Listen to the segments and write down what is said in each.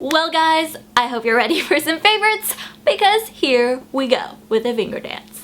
Well guys, I hope you're ready for some favorites because here we go with a finger dance.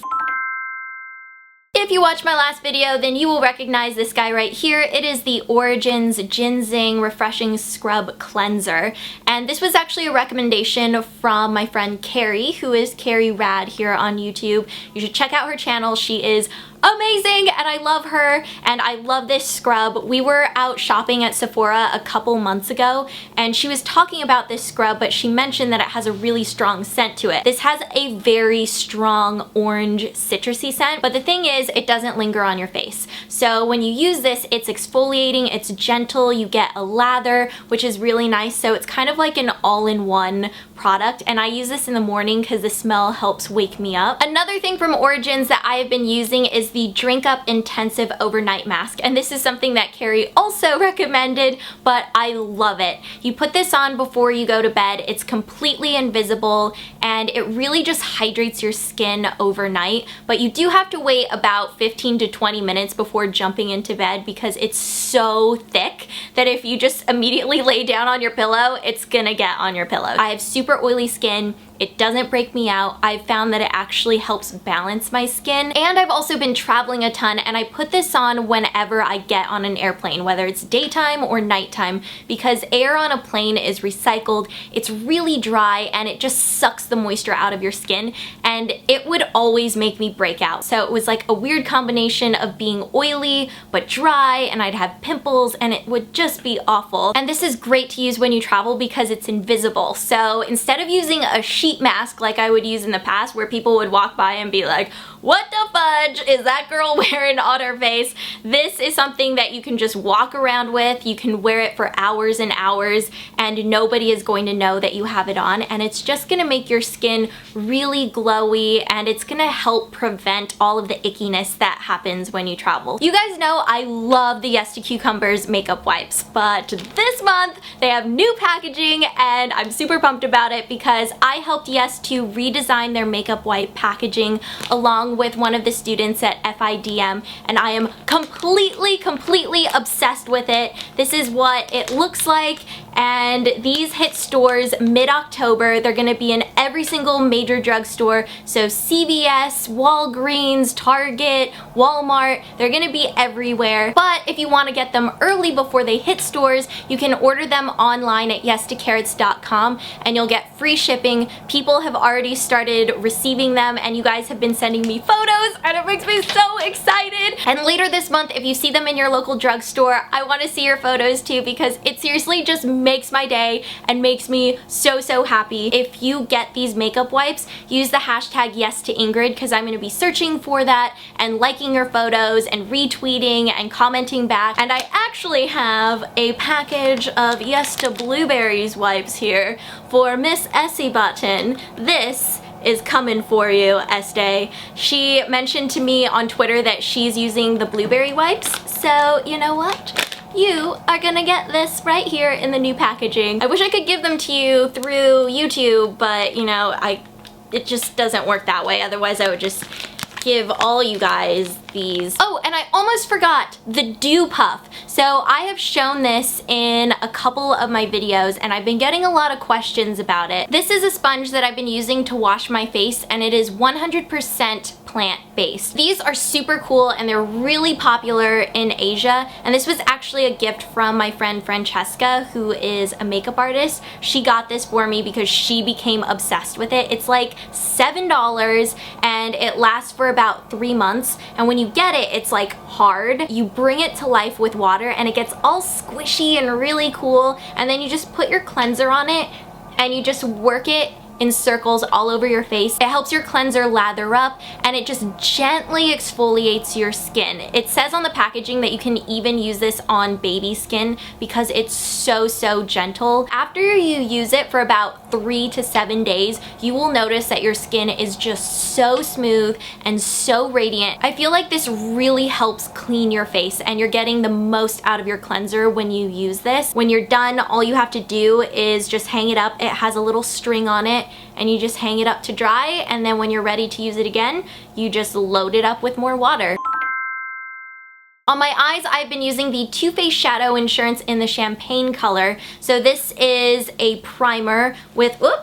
If you watched my last video, then you will recognize this guy right here. It is the Origins Gin Zing Refreshing Scrub Cleanser. And this was actually a recommendation from my friend Carrie, who is Carrie Rad here on YouTube. You should check out her channel. She is amazing and I love her and I love this scrub. We were out shopping at Sephora a couple months ago and she was talking about this scrub, but she mentioned that it has a really strong scent to it. This has a very strong orange citrusy scent, but the thing is it doesn't linger on your face. So when you use this, it's exfoliating, it's gentle, you get a lather, which is really nice. So it's kind of like an all-in-one product, and I use this in the morning because the smell helps wake me up. Another thing from Origins that I have been using is the Drink Up Intensive Overnight Mask, and this is something that Carrie also recommended, but I love it. You put this on before you go to bed, it's completely invisible, and it really just hydrates your skin overnight, but you do have to wait about 15 to 20 minutes before jumping into bed because it's so thick that if you just immediately lay down on your pillow, it's gonna get on your pillow. I have super oily skin. It doesn't break me out. I've found that it actually helps balance my skin. And I've also been traveling a ton and I put this on whenever I get on an airplane, whether it's daytime or nighttime, because air on a plane is recycled. It's really dry and it just sucks the moisture out of your skin, and it would always make me break out. So it was like a weird combination of being oily but dry, and I'd have pimples and it would just be awful. And this is great to use when you travel because it's invisible. So instead of using a sheet mask like I would use in the past where people would walk by and be like, what the fudge is that girl wearing on her face? This is something that you can just walk around with. You can wear it for hours and hours and nobody is going to know that you have it on, and it's just gonna make your skin really glowy and it's gonna help prevent all of the ickiness that happens when you travel. You guys know I love the Yes to Cucumbers makeup wipes, but this month they have new packaging and I'm super pumped about it because I helped Yes to redesign their makeup wipe packaging along with one of the students at FIDM, and I am completely obsessed with it. This is what it looks like, and these hit stores mid-October. They're gonna be in every single major drugstore, so CVS, Walgreens, Target, Walmart, they're gonna be everywhere. But if you wanna get them early before they hit stores, you can order them online at yes2carrots.com and you'll get free shipping. People have already started receiving them and you guys have been sending me photos and it makes me so excited. And later this month, if you see them in your local drugstore, I wanna see your photos too because it seriously just makes my day and makes me so happy. If you get these makeup wipes, use the hashtag YesToIngrid because I'm going to be searching for that and liking your photos and retweeting and commenting back. And I actually have a package of Yes to Blueberries wipes here for Miss Essie Button. This is coming for you, Essie. She mentioned to me on Twitter that she's using the blueberry wipes, so you know what? You are gonna get this right here in the new packaging. I wish I could give them to you through YouTube, but you know, it just doesn't work that way. Otherwise I would just give all you guys these. Oh, and I almost forgot the Dew Puff. So I have shown this in a couple of my videos and I've been getting a lot of questions about it. This is a sponge that I've been using to wash my face and it is 100% plant-based. These are super cool and they're really popular in Asia, and this was actually a gift from my friend Francesca, who is a makeup artist. She got this for me because she became obsessed with it. It's like $7 and it lasts for about 3 months, and when you get it, it's like hard. You bring it to life with water and it gets all squishy and really cool, and then you just put your cleanser on it and you just work it in circles all over your face. It helps your cleanser lather up and it just gently exfoliates your skin. It says on the packaging that you can even use this on baby skin because it's so gentle. After you use it for about 3 to 7 days, you will notice that your skin is just so smooth and so radiant. I feel like this really helps clean your face and you're getting the most out of your cleanser when you use this. When you're done, all you have to do is just hang it up. It has a little string on it and you just hang it up to dry, and then when you're ready to use it again, you just load it up with more water. On my eyes, I've been using the Too Faced Shadow Insurance in the Champagne color. So this is a primer with, whoop,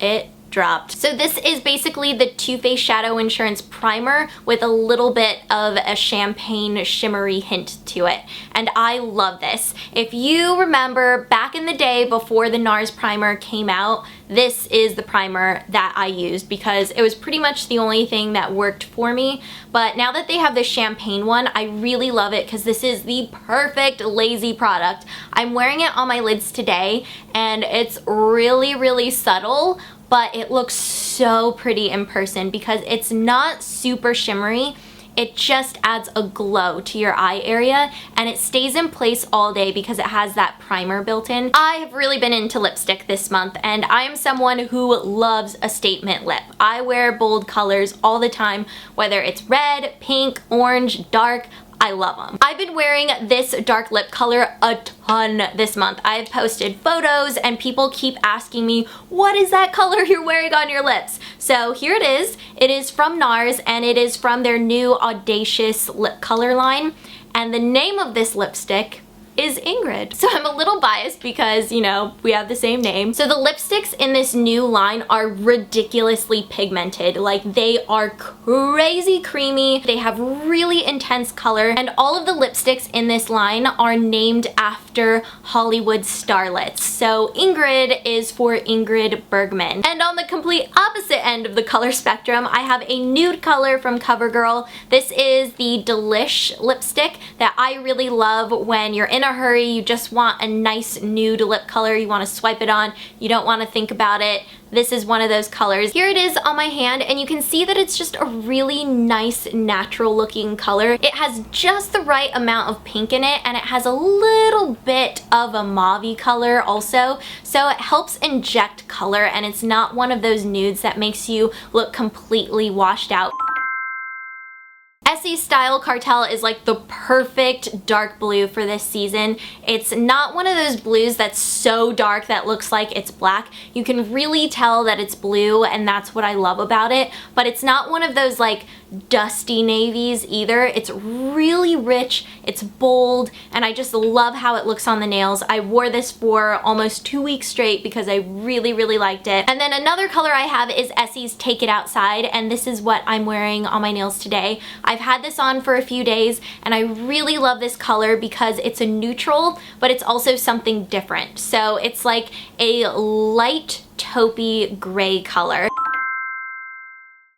it dropped. So this is basically the Too Faced Shadow Insurance primer with a little bit of a champagne shimmery hint to it. And I love this. If you remember back in the day before the NARS primer came out, this is the primer that I used because it was pretty much the only thing that worked for me. But now that they have the champagne one, I really love it because this is the perfect lazy product. I'm wearing it on my lids today and it's really, really subtle, but it looks so pretty in person because it's not super shimmery. It just adds a glow to your eye area and it stays in place all day because it has that primer built in. I have really been into lipstick this month and I am someone who loves a statement lip. I wear bold colors all the time, whether it's red, pink, orange, dark. I love them. I've been wearing this dark lip color a ton this month. I've posted photos and people keep asking me, what is that color you're wearing on your lips? So here it is. It is from NARS and it is from their new Audacious lip color line. And the name of this lipstick is Ingrid. So I'm a little biased because, you know, we have the same name. So the lipsticks in this new line are ridiculously pigmented. Like, they are crazy creamy. They have really intense color, and all of the lipsticks in this line are named after Hollywood starlets. So Ingrid is for Ingrid Bergman. And on the complete opposite end of the color spectrum, I have a nude color from Covergirl. This is the Delish lipstick that I really love when you're in a hurry, you just want a nice nude lip color, you want to swipe it on, you don't want to think about it. This is one of those colors. Here it is on my hand and you can see that it's just a really nice natural looking color. It has just the right amount of pink in it and it has a little bit of a mauve-y color also, so it helps inject color and it's not one of those nudes that makes you look completely washed out. Essie's style Cartel is like the perfect dark blue for this season. It's not one of those blues that's so dark that looks like it's black. You can really tell that it's blue and that's what I love about it, but it's not one of those like dusty navies either. It's really rich, it's bold, and I just love how it looks on the nails. I wore this for almost 2 weeks straight because I really, really liked it. And then another color I have is Essie's Take It Outside, and this is what I'm wearing on my nails today. I've had this on for a few days and I really love this color because it's a neutral, but it's also something different. So it's like a light taupey gray color.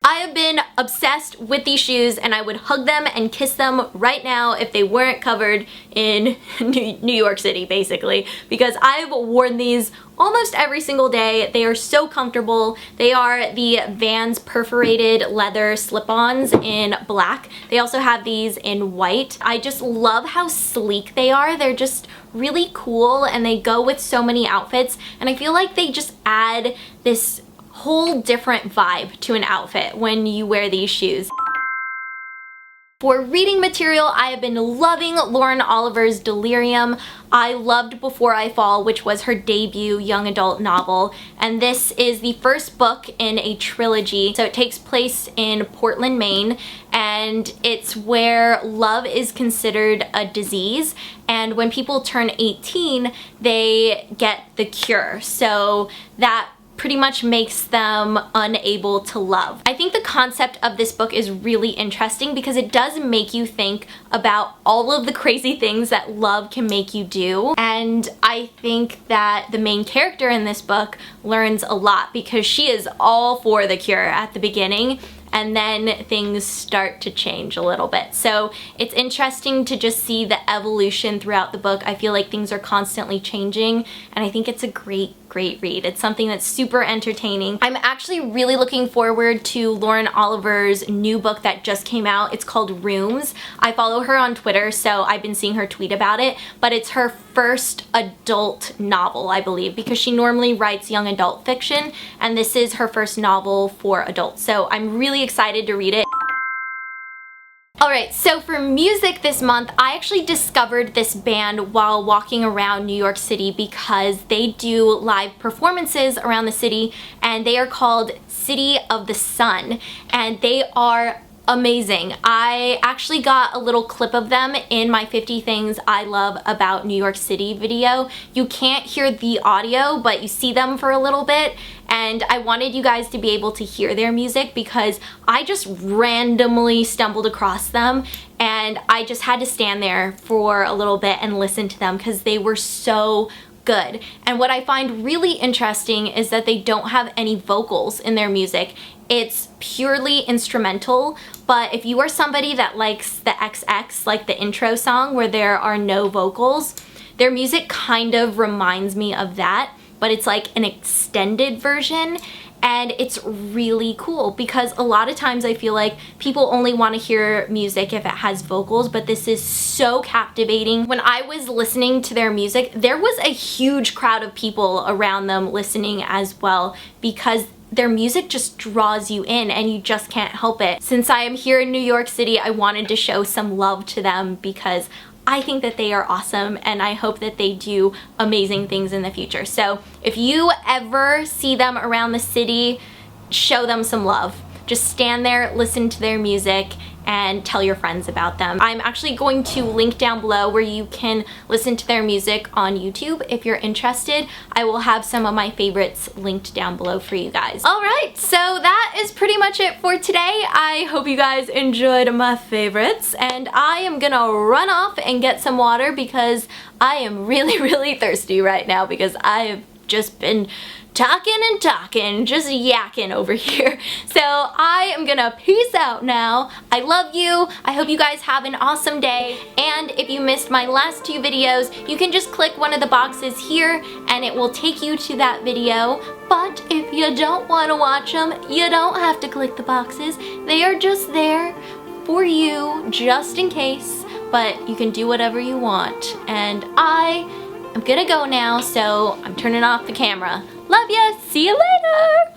I have been obsessed with these shoes and I would hug them and kiss them right now if they weren't covered in New York City, basically, because I've worn these almost every single day. They are so comfortable. They are the Vans perforated leather slip-ons in black. They also have these in white. I just love how sleek they are. They're just really cool and they go with so many outfits, and I feel like they just add this whole different vibe to an outfit when you wear these shoes. For reading material, I have been loving Lauren Oliver's Delirium. I loved Before I Fall, which was her debut young adult novel, and this is the first book in a trilogy. So it takes place in Portland, Maine, and it's where love is considered a disease, and when people turn 18, they get the cure. So that pretty much makes them unable to love. I think the concept of this book is really interesting because it does make you think about all of the crazy things that love can make you do, and I think that the main character in this book learns a lot because she is all for the cure at the beginning, and then things start to change a little bit. So it's interesting to just see the evolution throughout the book. I feel like things are constantly changing, and I think it's a great read. It's something that's super entertaining. I'm actually really looking forward to Lauren Oliver's new book that just came out. It's called Rooms. I follow her on Twitter, so I've been seeing her tweet about it, but it's her first adult novel, I believe, because she normally writes young adult fiction, and this is her first novel for adults. So I'm really excited to read it. Alright, so for music this month, I actually discovered this band while walking around New York City because they do live performances around the city, and they are called City of the Sun, and they are amazing. I actually got a little clip of them in my 50 Things I Love About New York City video. You can't hear the audio, but you see them for a little bit, and I wanted you guys to be able to hear their music because I just randomly stumbled across them, and I just had to stand there for a little bit and listen to them because they were so good. And what I find really interesting is that they don't have any vocals in their music. It's purely instrumental, but if you are somebody that likes the XX, like the intro song where there are no vocals, their music kind of reminds me of that, but it's like an extended version. And it's really cool because a lot of times I feel like people only want to hear music if it has vocals, but this is so captivating. When I was listening to their music, there was a huge crowd of people around them listening as well because their music just draws you in and you just can't help it. Since I am here in New York City, I wanted to show some love to them because I think that they are awesome and I hope that they do amazing things in the future. So if you ever see them around the city, show them some love. Just stand there, listen to their music, and tell your friends about them. I'm actually going to link down below where you can listen to their music on YouTube if you're interested. I will have some of my favorites linked down below for you guys. Alright, so that is pretty much it for today. I hope you guys enjoyed my favorites, and I am gonna run off and get some water because I am really thirsty right now because I have just been talking and talking, just yakking over here. So I am gonna peace out now. I love you. I hope you guys have an awesome day. And if you missed my last two videos, you can just click one of the boxes here and it will take you to that video. But if you don't want to watch them, you don't have to click the boxes. They are just there for you, just in case. But you can do whatever you want. And I'm gonna go now, so I'm turning off the camera. Love ya! See you later!